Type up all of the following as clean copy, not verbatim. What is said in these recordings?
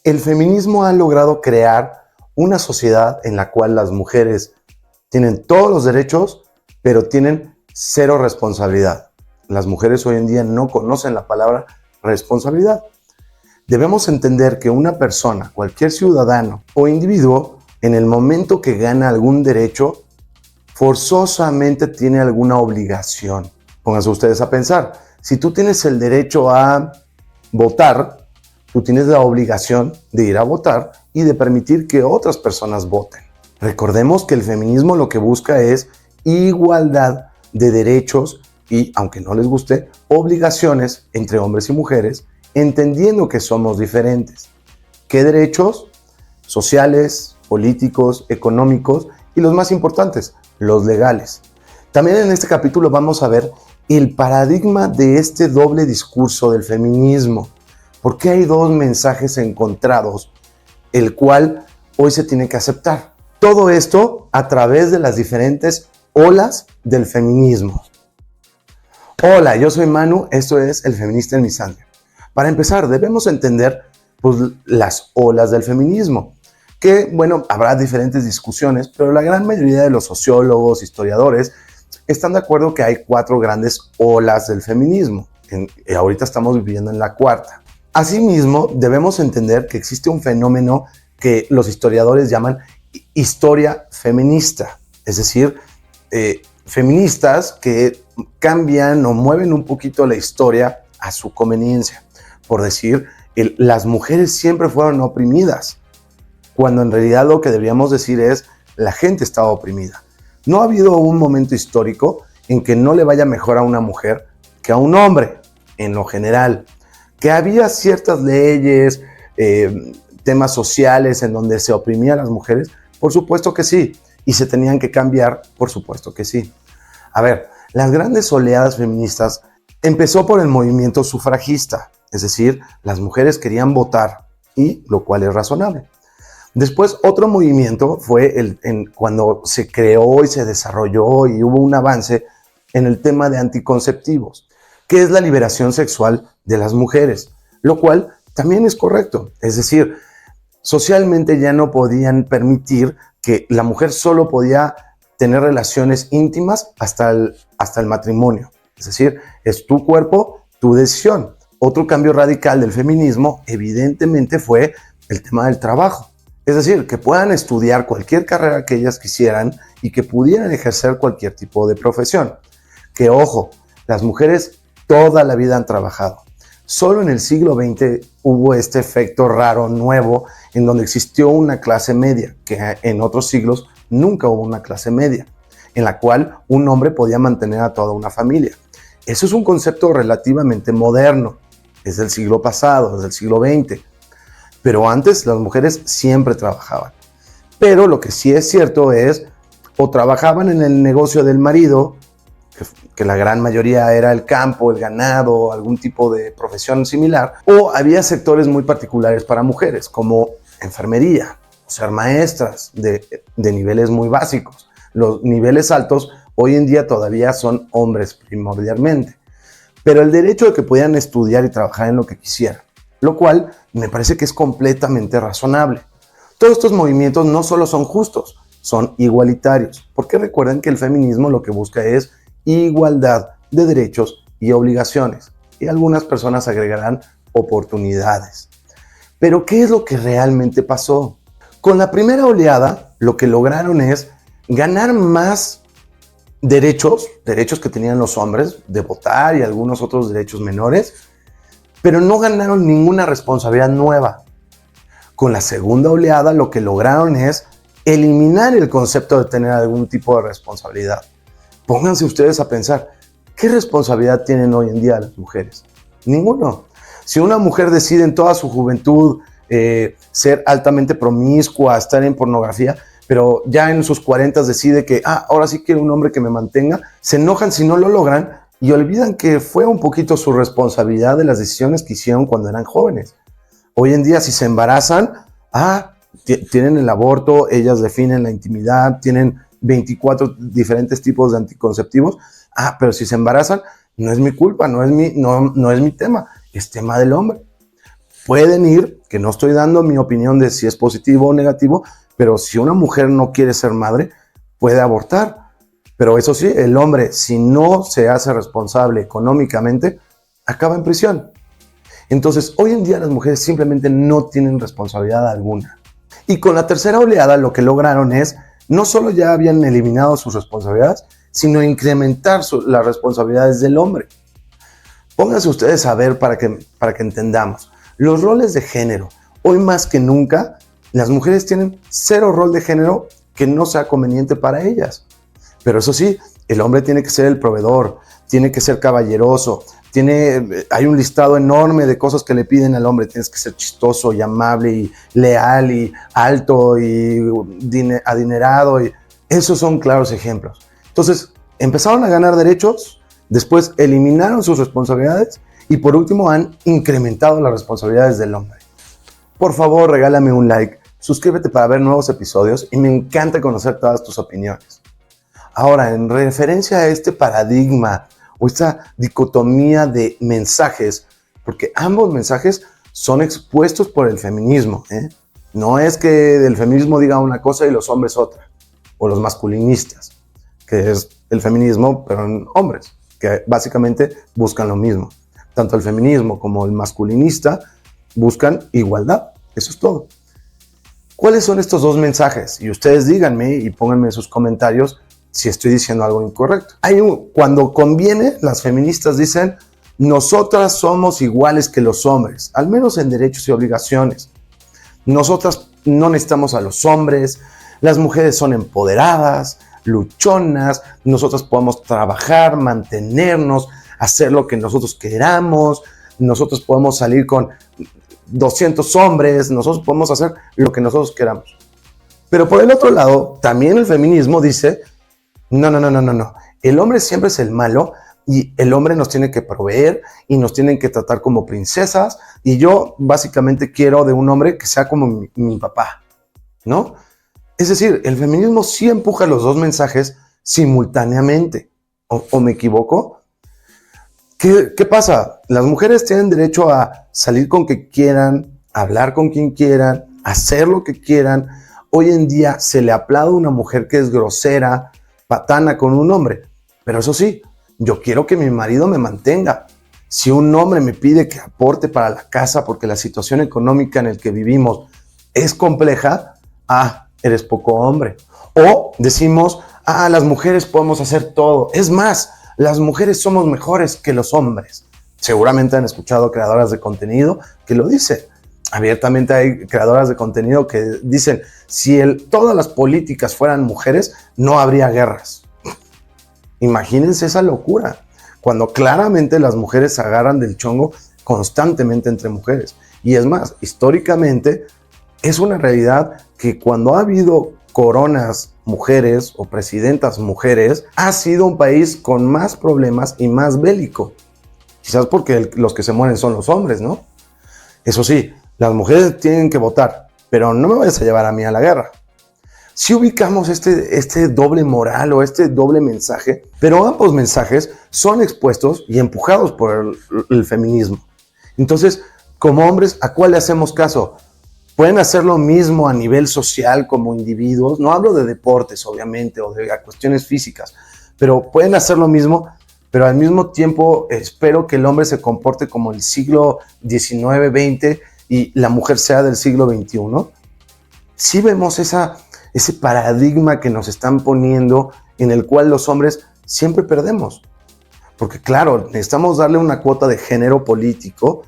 El feminismo ha logrado crear una sociedad en la cual las mujeres tienen todos los derechos, pero tienen cero responsabilidad. Las mujeres hoy en día no conocen la palabra responsabilidad. Debemos entender que una persona, cualquier ciudadano o individuo, en el momento que gana algún derecho, forzosamente tiene alguna obligación. Pónganse ustedes a pensar, si tú tienes el derecho a votar, tú tienes la obligación de ir a votar y de permitir que otras personas voten. Recordemos que el feminismo lo que busca es igualdad de derechos y, aunque no les guste, obligaciones entre hombres y mujeres, entendiendo que somos diferentes. ¿Qué derechos? Sociales, políticos, económicos y los más importantes, los legales. También en este capítulo vamos a ver el paradigma de este doble discurso del feminismo. ¿Por qué hay dos mensajes encontrados, el cual hoy se tiene que aceptar? Todo esto a través de las diferentes olas del feminismo. Hola, yo soy Manu, esto es El Feminista en mi Sangre. Para empezar, debemos entender las olas del feminismo, que, habrá diferentes discusiones, pero la gran mayoría de los sociólogos, historiadores, están de acuerdo que hay 4 grandes olas del feminismo. Ahorita estamos viviendo en la cuarta. Asimismo, debemos entender que existe un fenómeno que los historiadores llaman historia feminista, es decir, feministas que cambian o mueven un poquito la historia a su conveniencia. Por decir, las mujeres siempre fueron oprimidas, cuando en realidad lo que deberíamos decir es la gente estaba oprimida. No ha habido un momento histórico en que no le vaya mejor a una mujer que a un hombre, en lo general. Que había ciertas leyes, temas sociales en donde se oprimía a las mujeres, por supuesto que sí. Y se tenían que cambiar, por supuesto que sí. A ver, las grandes oleadas feministas empezó por el movimiento sufragista, es decir, las mujeres querían votar, y lo cual es razonable. Después, otro movimiento fue cuando se creó y se desarrolló y hubo un avance en el tema de anticonceptivos, que es la liberación sexual de las mujeres, lo cual también es correcto. Es decir, socialmente ya no podían permitir que la mujer solo podía tener relaciones íntimas hasta el matrimonio. Es decir, es tu cuerpo, tu decisión. Otro cambio radical del feminismo, evidentemente, fue el tema del trabajo. Es decir, que puedan estudiar cualquier carrera que ellas quisieran y que pudieran ejercer cualquier tipo de profesión. Que, ojo, las mujeres toda la vida han trabajado. Solo en el siglo XX hubo este efecto raro, nuevo, en donde existió una clase media, que en otros siglos nunca hubo una clase media, en la cual un hombre podía mantener a toda una familia. Eso es un concepto relativamente moderno, es del siglo pasado, es del siglo XX. Pero antes las mujeres siempre trabajaban. Pero lo que sí es cierto es, o trabajaban en el negocio del marido, que la gran mayoría era el campo, el ganado, algún tipo de profesión similar, o había sectores muy particulares para mujeres, como enfermería, o ser maestras de niveles muy básicos. Los niveles altos hoy en día todavía son hombres primordialmente, pero el derecho de que pudieran estudiar y trabajar en lo que quisieran, lo cual me parece que es completamente razonable. Todos estos movimientos no solo son justos, son igualitarios, porque recuerden que el feminismo lo que busca es igualdad de derechos y obligaciones, y algunas personas agregarán oportunidades. Pero ¿qué es lo que realmente pasó? Con la primera oleada, lo que lograron es ganar más derechos que tenían los hombres, de votar y algunos otros derechos menores, pero no ganaron ninguna responsabilidad nueva. Con la segunda oleada, lo que lograron es eliminar el concepto de tener algún tipo de responsabilidad. Pónganse ustedes a pensar, ¿qué responsabilidad tienen hoy en día las mujeres? Ninguno. Si una mujer decide en toda su juventud ser altamente promiscua, estar en pornografía, pero ya en sus 40 decide que ahora sí quiero un hombre que me mantenga, se enojan si no lo logran y olvidan que fue un poquito su responsabilidad de las decisiones que hicieron cuando eran jóvenes. Hoy en día, si se embarazan, tienen el aborto, ellas definen la intimidad, tienen 24 diferentes tipos de anticonceptivos. Pero si se embarazan, no es mi culpa, no es mi tema, es tema del hombre. Pueden ir, que no estoy dando mi opinión de si es positivo o negativo, pero si una mujer no quiere ser madre, puede abortar. Pero eso sí, el hombre, si no se hace responsable económicamente, acaba en prisión. Entonces, hoy en día las mujeres simplemente no tienen responsabilidad alguna. Y con la tercera oleada lo que lograron es, no solo ya habían eliminado sus responsabilidades, sino incrementar las responsabilidades del hombre. Pónganse ustedes a ver para que entendamos. Los roles de género, hoy más que nunca, las mujeres tienen cero rol de género que no sea conveniente para ellas. Pero eso sí, el hombre tiene que ser el proveedor, tiene que ser caballeroso, hay un listado enorme de cosas que le piden al hombre. Tienes que ser chistoso y amable y leal y alto y adinerado. Y esos son claros ejemplos. Entonces, empezaron a ganar derechos, después eliminaron sus responsabilidades y por último han incrementado las responsabilidades del hombre. Por favor, regálame un like, suscríbete para ver nuevos episodios y me encanta conocer todas tus opiniones. Ahora, en referencia a este paradigma o esta dicotomía de mensajes, porque ambos mensajes son expuestos por el feminismo, ¿eh? No es que el feminismo diga una cosa y los hombres otra, o los masculinistas, que es el feminismo, pero en hombres, que básicamente buscan lo mismo. Tanto el feminismo como el masculinista buscan igualdad, eso es todo. ¿Cuáles son estos dos mensajes? Y ustedes díganme y pónganme en sus comentarios si estoy diciendo algo incorrecto. Cuando conviene, las feministas dicen, nosotras somos iguales que los hombres, al menos en derechos y obligaciones. Nosotras no necesitamos a los hombres, las mujeres son empoderadas, luchonas, nosotras podemos trabajar, mantenernos, hacer lo que nosotros queramos, nosotros podemos salir con 200 hombres, nosotros podemos hacer lo que nosotros queramos. Pero por el otro lado, también el feminismo dice, no. El hombre siempre es el malo y el hombre nos tiene que proveer y nos tienen que tratar como princesas y yo básicamente quiero de un hombre que sea como mi papá, ¿no? Es decir, el feminismo sí empuja los dos mensajes simultáneamente. ¿O me equivoco? ¿Qué pasa? Las mujeres tienen derecho a salir con quien quieran, hablar con quien quieran, hacer lo que quieran. Hoy en día se le aplaude a una mujer que es grosera, patana con un hombre. Pero eso sí, yo quiero que mi marido me mantenga. Si un hombre me pide que aporte para la casa porque la situación económica en la que vivimos es compleja, eres poco hombre. O decimos, las mujeres podemos hacer todo. Es más, las mujeres somos mejores que los hombres. Seguramente han escuchado creadoras de contenido que lo dicen. Abiertamente hay creadoras de contenido que dicen, si todas las políticas fueran mujeres, no habría guerras. Imagínense esa locura, cuando claramente las mujeres se agarran del chongo constantemente entre mujeres. Y es más, históricamente es una realidad que cuando ha habido coronas mujeres o presidentas mujeres, ha sido un país con más problemas y más bélico. Quizás porque los que se mueren son los hombres, ¿no? Eso sí, las mujeres tienen que votar, pero no me vayas a llevar a mí a la guerra. Sí ubicamos este doble moral o este doble mensaje, pero ambos mensajes son expuestos y empujados por el feminismo. Entonces, como hombres, ¿a cuál le hacemos caso? Pueden hacer lo mismo a nivel social como individuos. No hablo de deportes, obviamente, o de cuestiones físicas, pero pueden hacer lo mismo, pero al mismo tiempo espero que el hombre se comporte como el siglo XIX, XX y la mujer sea del siglo XXI. Sí vemos ese paradigma que nos están poniendo en el cual los hombres siempre perdemos. Porque claro, necesitamos darle una cuota de género político,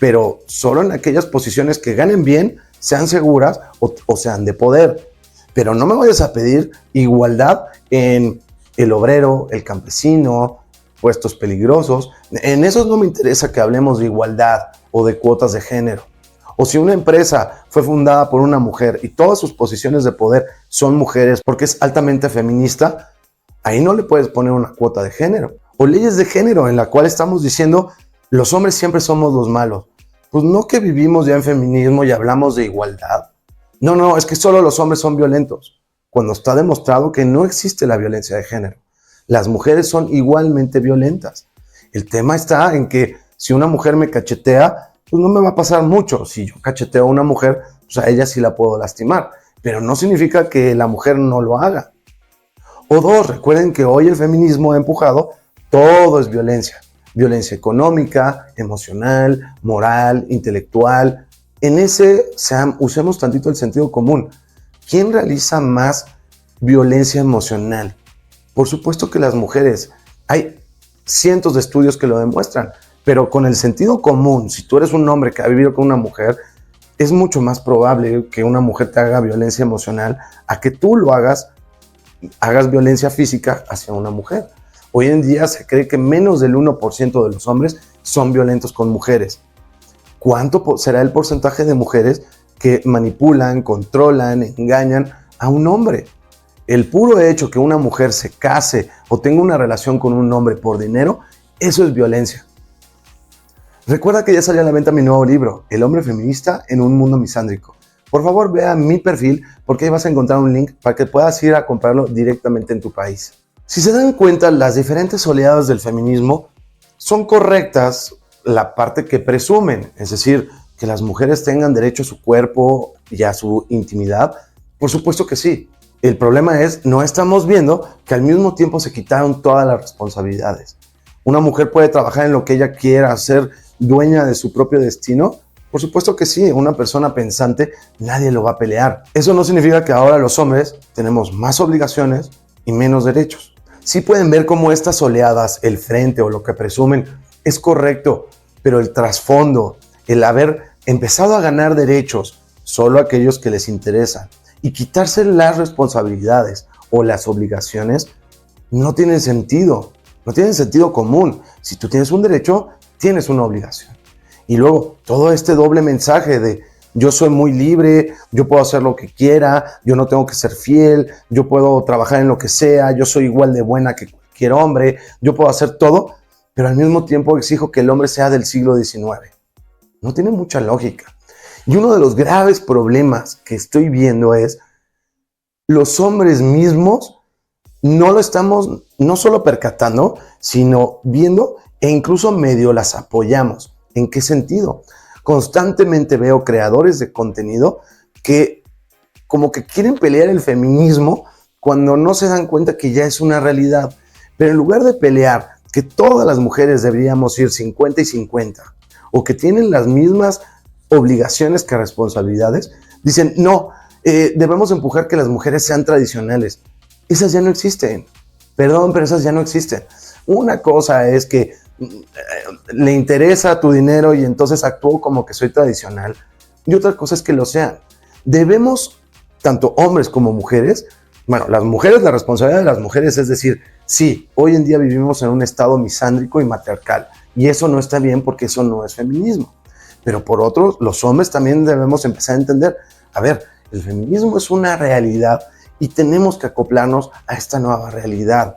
pero solo en aquellas posiciones que ganen bien, sean seguras o sean de poder. Pero no me vayas a pedir igualdad en el obrero, el campesino, puestos peligrosos. En esos no me interesa que hablemos de igualdad o de cuotas de género. O si una empresa fue fundada por una mujer y todas sus posiciones de poder son mujeres porque es altamente feminista, ahí no le puedes poner una cuota de género. O leyes de género en la cual estamos diciendo los hombres siempre somos los malos. Pues no que vivimos ya en feminismo y hablamos de igualdad. No, es que solo los hombres son violentos. Cuando está demostrado que no existe la violencia de género. Las mujeres son igualmente violentas. El tema está en que si una mujer me cachetea, pues no me va a pasar mucho. Si yo cacheteo a una mujer, pues a ella sí la puedo lastimar, pero no significa que la mujer no lo haga. O dos, recuerden que hoy el feminismo ha empujado, todo es violencia. Violencia económica, emocional, moral, intelectual. En ese, usemos tantito el sentido común. ¿Quién realiza más violencia emocional? Por supuesto que las mujeres. Hay cientos de estudios que lo demuestran, pero con el sentido común, si tú eres un hombre que ha vivido con una mujer, es mucho más probable que una mujer te haga violencia emocional a que tú lo hagas violencia física hacia una mujer. Hoy en día se cree que menos del 1% de los hombres son violentos con mujeres. ¿Cuánto será el porcentaje de mujeres que manipulan, controlan, engañan a un hombre? El puro hecho que una mujer se case o tenga una relación con un hombre por dinero, eso es violencia. Recuerda que ya salió a la venta mi nuevo libro, El hombre feminista en un mundo misándrico. Por favor, vea mi perfil porque ahí vas a encontrar un link para que puedas ir a comprarlo directamente en tu país. Si se dan cuenta, las diferentes oleadas del feminismo son correctas la parte que presumen, es decir, que las mujeres tengan derecho a su cuerpo y a su intimidad. Por supuesto que sí. El problema es, no estamos viendo que al mismo tiempo se quitaron todas las responsabilidades. Una mujer puede trabajar en lo que ella quiera, ser dueña de su propio destino. Por supuesto que sí, una persona pensante, nadie lo va a pelear. Eso no significa que ahora los hombres tenemos más obligaciones y menos derechos. Sí pueden ver cómo estas oleadas, el frente o lo que presumen, es correcto, pero el trasfondo, el haber empezado a ganar derechos solo a aquellos que les interesan y quitarse las responsabilidades o las obligaciones, no tiene sentido, no tiene sentido común. Si tú tienes un derecho, tienes una obligación. Y luego, todo este doble mensaje de yo soy muy libre, yo puedo hacer lo que quiera, yo no tengo que ser fiel, yo puedo trabajar en lo que sea, yo soy igual de buena que cualquier hombre, yo puedo hacer todo, pero al mismo tiempo exijo que el hombre sea del siglo XIX. No tiene mucha lógica. Y uno de los graves problemas que estoy viendo es los hombres mismos no lo estamos no solo percatando, sino viendo e incluso medio las apoyamos. ¿En qué sentido? Constantemente veo creadores de contenido que como que quieren pelear el feminismo cuando no se dan cuenta que ya es una realidad. Pero en lugar de pelear que todas las mujeres deberíamos ir 50 y 50 o que tienen las mismas obligaciones que responsabilidades, dicen no, debemos empujar que las mujeres sean tradicionales. Esas ya no existen. Perdón, pero esas ya no existen. Una cosa es que le interesa tu dinero y entonces actúo como que soy tradicional. Y otra cosa es que lo sean. Debemos, tanto hombres como mujeres, bueno, las mujeres, la responsabilidad de las mujeres es decir, sí, hoy en día vivimos en un estado misándrico y matriarcal. Y eso no está bien porque eso no es feminismo. Pero por otro, los hombres también debemos empezar a entender, a ver, el feminismo es una realidad y tenemos que acoplarnos a esta nueva realidad.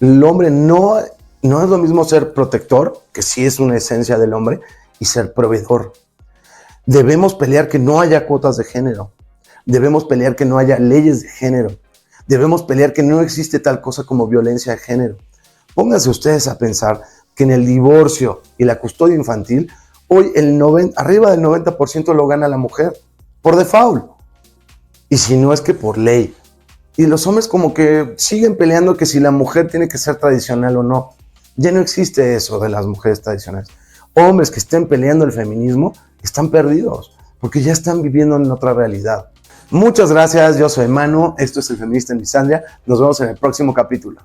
El hombre no es lo mismo ser protector, que sí es una esencia del hombre, y ser proveedor. Debemos pelear que no haya cuotas de género. Debemos pelear que no haya leyes de género. Debemos pelear que no existe tal cosa como violencia de género. Pónganse ustedes a pensar que en el divorcio y la custodia infantil, hoy arriba del 90% lo gana la mujer, por default. Y si no es que por ley. Y los hombres como que siguen peleando que si la mujer tiene que ser tradicional o no. Ya no existe eso de las mujeres tradicionales. Hombres que estén peleando el feminismo están perdidos, porque ya están viviendo en otra realidad. Muchas gracias, yo soy Manu, esto es El Feminista en Misandria, nos vemos en el próximo capítulo.